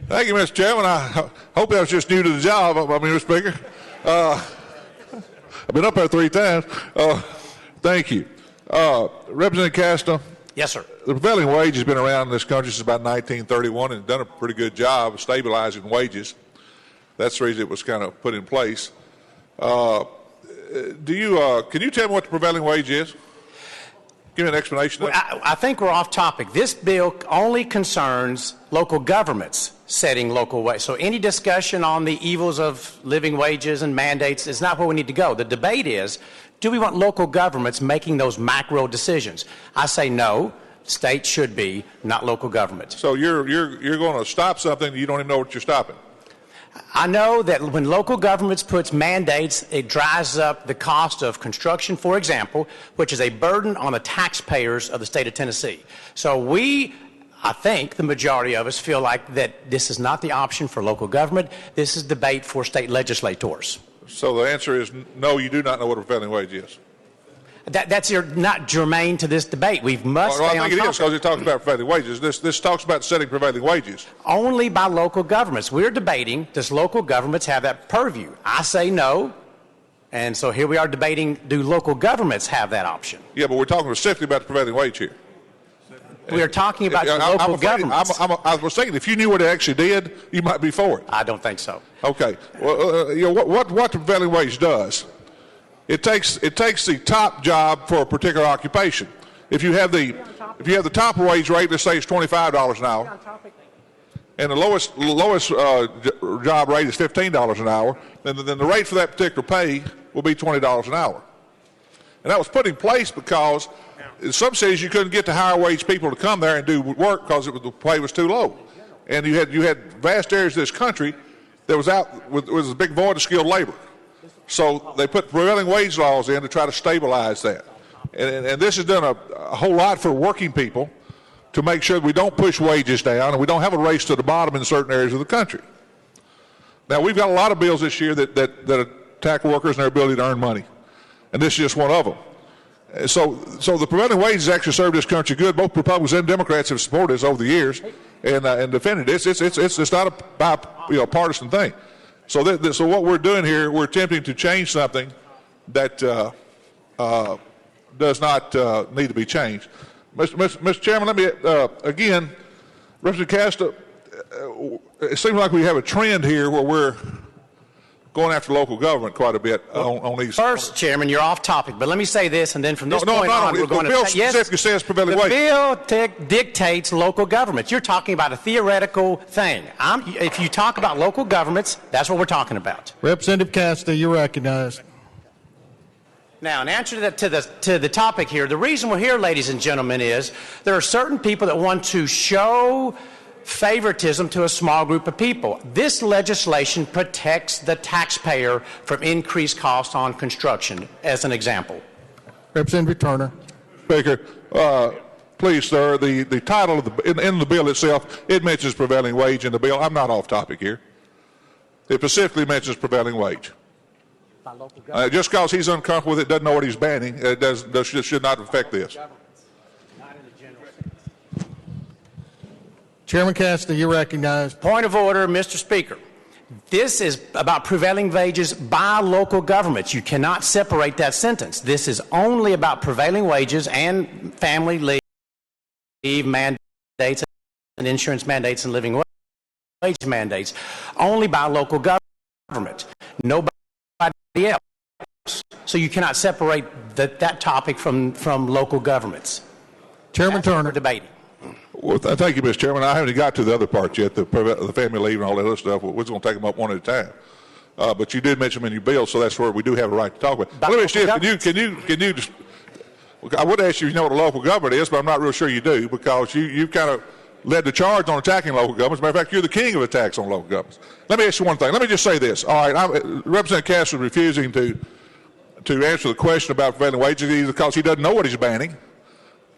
Thank you, Mr. Chairman. I hope I was just new to the job, Mr. Speaker. I've been up there 3 times. Thank you. Representative Casta. Yes, sir. The prevailing wage has been around in this country since about 1931 and done a pretty good job of stabilizing wages. That's the reason it was kind of put in place. Can you tell me what the prevailing wage is? Give me an explanation. Well, I think we're off topic. This bill only concerns local governments setting local wage. So any discussion on the evils of living wages and mandates is not where we need to go. The debate is, do we want local governments making those macro decisions? I say no. States should be, not local governments. So you're going to stop something you don't even know what you're stopping. I know that when local governments puts mandates, it drives up the cost of construction, for example, which is a burden on the taxpayers of the state of Tennessee. So I think the majority of us feel like that this is not the option for local government. This is debate for state legislators. So the answer is no, you do not know what a prevailing wage is. That's not germane to this debate. We must stay on topic. I think it is because it talks about prevailing wages. This talks about setting prevailing wages. Only by local governments. We're debating, does local governments have that purview? I say no. And so here we are debating, do local governments have that option? Yeah, but we're talking specifically about the prevailing wage here. We are talking about local governments. I was thinking if you knew what it actually did, you might be for it. I don't think so. Okay. Well, what the prevailing wage does, it takes the top job for a particular occupation. If you have the top wage rate, let's say it's $25 an hour, and the lowest job rate is $15 an hour, then the rate for that particular pay will be $20 an hour. And that was put in place because in some cities you couldn't get the higher wage people to come there and do work because the pay was too low, and you had vast areas of this country that was a big void of skilled labor. So they put prevailing wage laws in to try to stabilize that. And this has done a whole lot for working people to make sure that we don't push wages down and we don't have a race to the bottom in certain areas of the country. Now, we've got a lot of bills this year that attack workers and their ability to earn money. And this is just one of them. So the prevailing wage has actually served this country good. Both Republicans and Democrats have supported this over the years and defended this. It's not a partisan thing. So what we're doing here, we're attempting to change something that does not need to be changed. Mr. Chairman, let me again, Representative Casta, it seems like we have a trend here where we're going after local government quite a bit on these. First, Chairman, you're off topic, but let me say this, and then from this point on, we're going to. The bill specifically says prevailing wage. The bill dictates local governments. You're talking about a theoretical thing. If you talk about local governments, that's what we're talking about. Representative Casta, you're recognized. Now, in answer to the topic here, the reason we're here, ladies and gentlemen, is there are certain people that want to show favoritism to a small group of people. This legislation protects the taxpayer from increased costs on construction, as an example. Representative Turner. Speaker, please, sir, the title of in the bill itself, it mentions prevailing wage in the bill. I'm not off topic here. It specifically mentions prevailing wage. Just because he's uncomfortable with it, doesn't know what he's banning, it should not affect this. Chairman Casta, you're recognized. Point of order, Mr. Speaker. This is about prevailing wages by local governments. You cannot separate that sentence. This is only about prevailing wages and family leave mandates and insurance mandates and living wage mandates, only by local government. Nobody else. So you cannot separate that topic from local governments. Chairman Turner. Debating. Well, thank you, Mr. Chairman. I haven't got to the other part yet, the family leave and all that other stuff. We're just going to take them up one at a time. But you did mention them in your bill, so that's where we do have a right to talk about. Let me ask you, can you just, I would ask you if you know what a local government is, but I'm not real sure you do, because you kind of led the charge on attacking local governments. As a matter of fact, you're the king of attacks on local governments. Let me ask you one thing. Let me just say this. All right, Representative Cass is refusing to answer the question about prevailing wages either because he doesn't know what he's banning,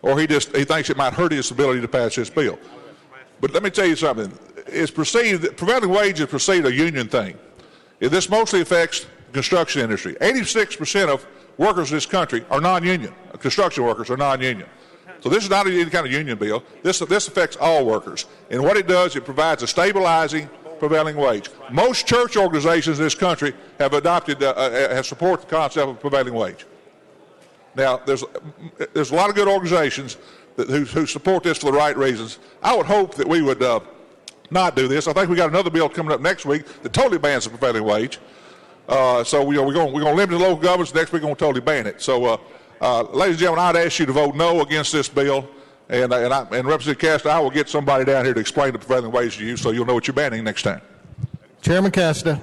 or he thinks it might hurt his ability to pass this bill. But let me tell you something. It's perceived that prevailing wage is perceived a union thing. This mostly affects the construction industry. 86% of workers in this country are non-union. Construction workers are non-union. So this is not any kind of union bill. This affects all workers. And what it does, it provides a stabilizing prevailing wage. Most church organizations in this country have adopted, have supported the concept of prevailing wage. Now, there's a lot of good organizations who support this for the right reasons. I would hope that we would not do this. I think we got another bill coming up next week that totally bans the prevailing wage. So we're going to limit the local governments. Next week we're going to totally ban it. So, ladies and gentlemen, I'd ask you to vote no against this bill. And Representative Casta, I will get somebody down here to explain the prevailing wage to you so you'll know what you're banning next time. Chairman Casta.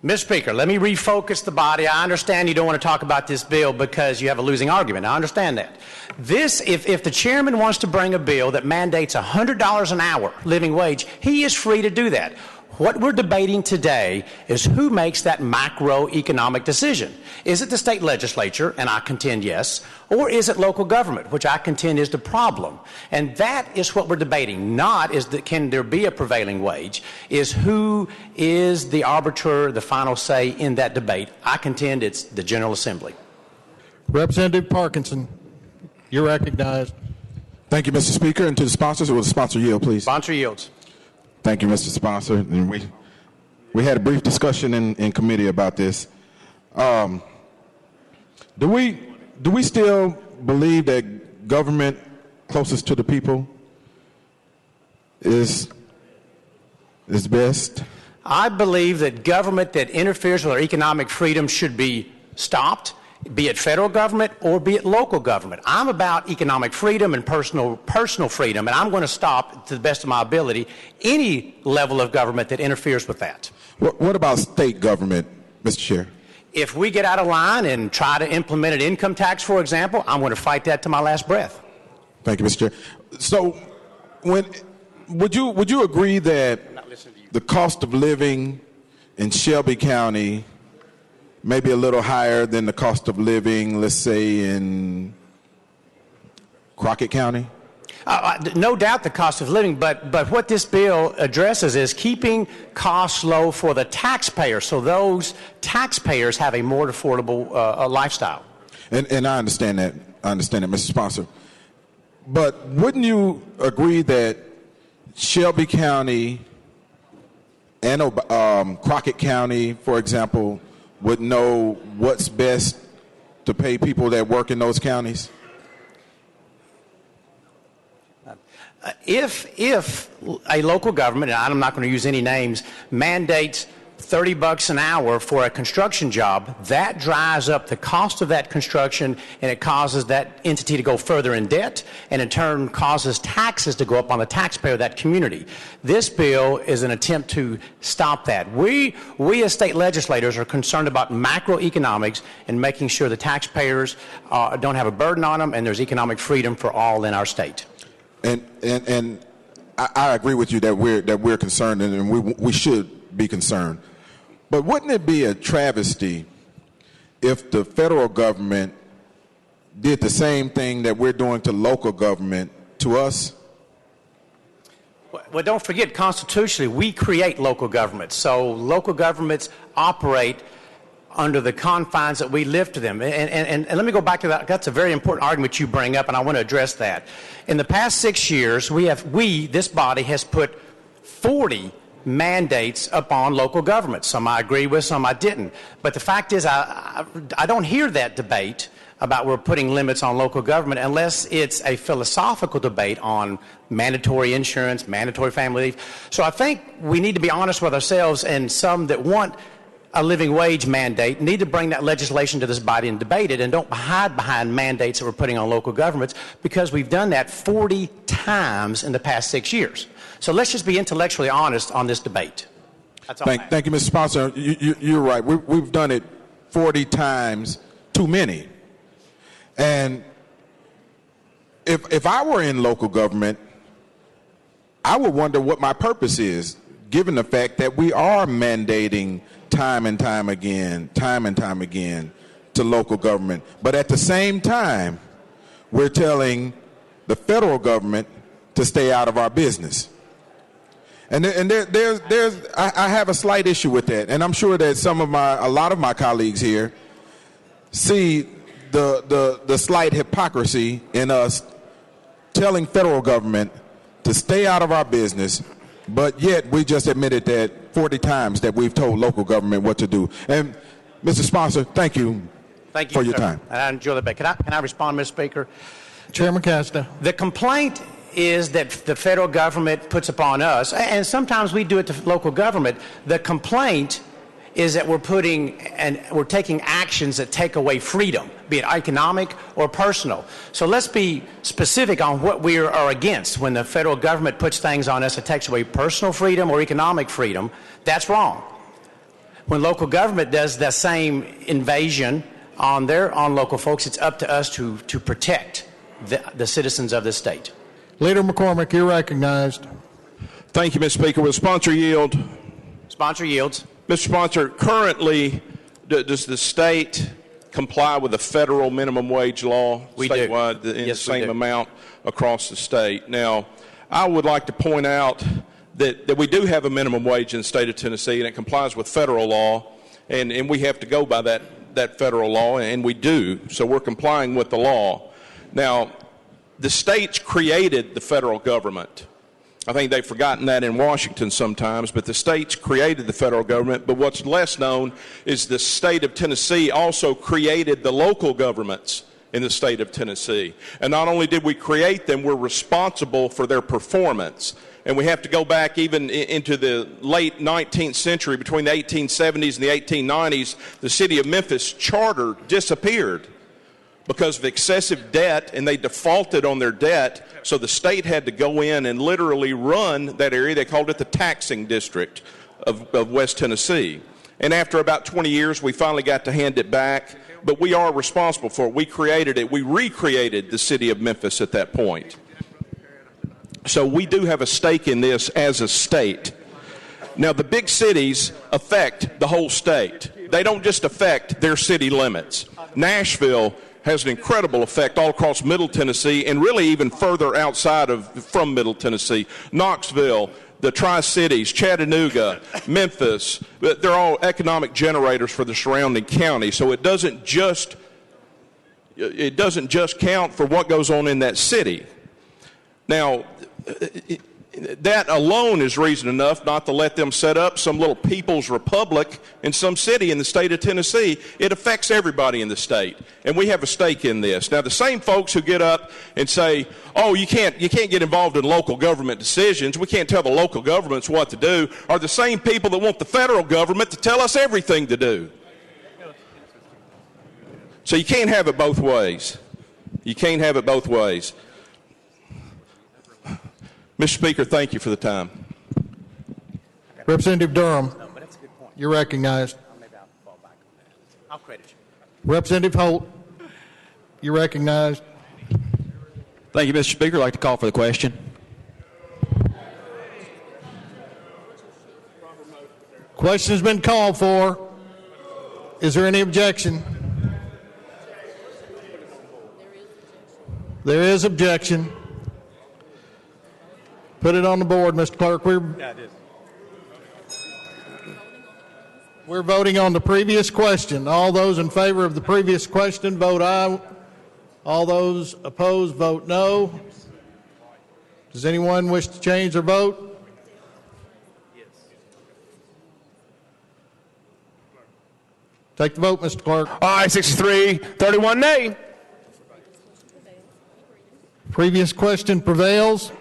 Mr. Speaker, let me refocus the body. I understand you don't want to talk about this bill because you have a losing argument. I understand that. If the chairman wants to bring a bill that mandates $100 an hour living wage, he is free to do that. What we're debating today is who makes that macroeconomic decision. Is it the state legislature, and I contend yes, or is it local government, which I contend is the problem. And that is what we're debating, not is that can there be a prevailing wage, is who is the arbiter, the final say in that debate. I contend it's the General Assembly. Representative Parkinson, you're recognized. Thank you, Mr. Speaker. And to the sponsors, will the sponsor yield, please? Sponsor yields. Thank you, Mr. Sponsor. And we had a brief discussion in committee about this. Do we still believe that government closest to the people is best? I believe that government that interferes with our economic freedom should be stopped, be it federal government or be it local government. I'm about economic freedom and personal freedom, and I'm going to stop, to the best of my ability, any level of government that interferes with that. What about state government, Mr. Chair? If we get out of line and try to implement an income tax, for example, I'm going to fight that to my last breath. Thank you, Mr. Chair. So, would you agree that the cost of living in Shelby County may be a little higher than the cost of living, let's say, in Crockett County? No doubt the cost of living, but what this bill addresses is keeping costs low for the taxpayers, so those taxpayers have a more affordable lifestyle. And I understand that. Mr. Sponsor. But wouldn't you agree that Shelby County and Crockett County, for example, would know what's best to pay people that work in those counties? If a local government, and I'm not going to use any names, mandates $30 an hour for a construction job, that drives up the cost of that construction, and it causes that entity to go further in debt, and in turn causes taxes to go up on the taxpayer of that community. This bill is an attempt to stop that. We as state legislators are concerned about macroeconomics and making sure the taxpayers don't have a burden on them, and there's economic freedom for all in our state. And I agree with you that we're concerned, and we should be concerned. But wouldn't it be a travesty if the federal government did the same thing that we're doing to local government to us? Well, don't forget, constitutionally, we create local governments. So local governments operate under the confines that we live to them. And let me go back to that. That's a very important argument you bring up, and I want to address that. In the past 6 years, this body has put 40 mandates upon local governments. Some I agree with, some I didn't. But the fact is, I don't hear that debate about we're putting limits on local government unless it's a philosophical debate on mandatory insurance, mandatory family leave. So I think we need to be honest with ourselves, and some that want a living wage mandate need to bring that legislation to this body and debate it, and don't hide behind mandates that we're putting on local governments, because we've done that 40 times in the past 6 years. So let's just be intellectually honest on this debate. That's all. Thank you, Mr. Sponsor. You're right. We've done it 40 times too many. And if I were in local government, I would wonder what my purpose is, given the fact that we are mandating time and time again to local government. But at the same time, we're telling the federal government to stay out of our business. And I have a slight issue with that, and I'm sure that a lot of my colleagues here see the slight hypocrisy in us telling federal government to stay out of our business, but yet we just admitted that 40 times that we've told local government what to do. And Mr. Sponsor, thank you for your time. And I enjoy the debate. Can I respond, Mr. Speaker? Chairman Casta. The complaint is that the federal government puts upon us, and sometimes we do it to local government. The complaint is that we're taking actions that take away freedom, be it economic or personal. So let's be specific on what we are against. When the federal government puts things on us that takes away personal freedom or economic freedom, that's wrong. When local government does the same invasion on local folks, it's up to us to protect the citizens of the state. Leader McCormick, you're recognized. Thank you, Mr. Speaker. Will the sponsor yield? Sponsor yields. Mr. Sponsor, currently, does the state comply with the federal minimum wage law We do. statewide in Yes, the we same do. amount across the state? Now, I would like to point out that we do have a minimum wage in the state of Tennessee, and it complies with federal law, and we have to go by that federal law, and we do. So we're complying with the law. Now, the states created the federal government. I think they've forgotten that in Washington sometimes, but the states created the federal government. But what's less known is the state of Tennessee also created the local governments in the state of Tennessee. And not only did we create them, we're responsible for their performance. And we have to go back even into the late 19th century, between the 1870s and the 1890s, the city of Memphis charter disappeared because of excessive debt, and they defaulted on their debt, so the state had to go in and literally run that area. They called it the taxing district of West Tennessee. And after about 20 years, we finally got to hand it back, but we are responsible for it. We created it. We recreated the city of Memphis at that point. So we do have a stake in this as a state. Now, the big cities affect the whole state. They don't just affect their city limits. Nashville has an incredible effect all across Middle Tennessee and really even further outside from Middle Tennessee. Knoxville, the Tri-Cities, Chattanooga, Memphis, they're all economic generators for the surrounding county. So it doesn't just count for what goes on in that city. Now, that alone is reason enough not to let them set up some little people's republic in some city in the state of Tennessee. It affects everybody in the state, and we have a stake in this. Now, the same folks who get up and say, oh, you can't get involved in local government decisions, we can't tell the local governments what to do, are the same people that want the federal government to tell us everything to do. So you can't have it both ways. You can't have it both ways. Mr. Speaker, thank you for the time. Representative Durham, you're recognized. I'll credit you. Representative Holt, you're recognized. Thank you, Mr. Speaker. I'd like to call for the question. Question's been called for. Is there any objection? There is objection. Put it on the board, Mr. Clerk. We're voting on the previous question. All those in favor of the previous question, vote aye. All those opposed, vote no. Does anyone wish to change their vote? Take the vote, Mr. Clerk. Aye, 63, 31 nay. Previous question prevails.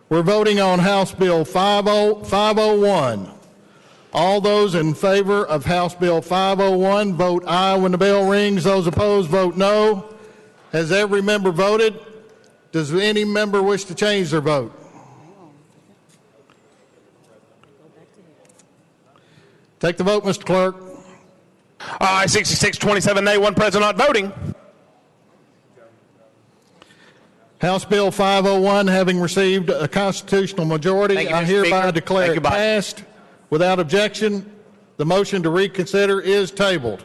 We're voting on House Bill 501. All those in favor of House Bill 501, vote aye when the bell rings. Those opposed, vote no. Has every member voted? Does any member wish to change their vote? Take the vote, Mr. Clerk. Aye, 66, 27 nay, one present not voting. House Bill 501 having received a constitutional majority, Thank you, I Mr. hereby Speaker. declare Thank you, it bye. passed. Without objection, the motion to reconsider is tabled.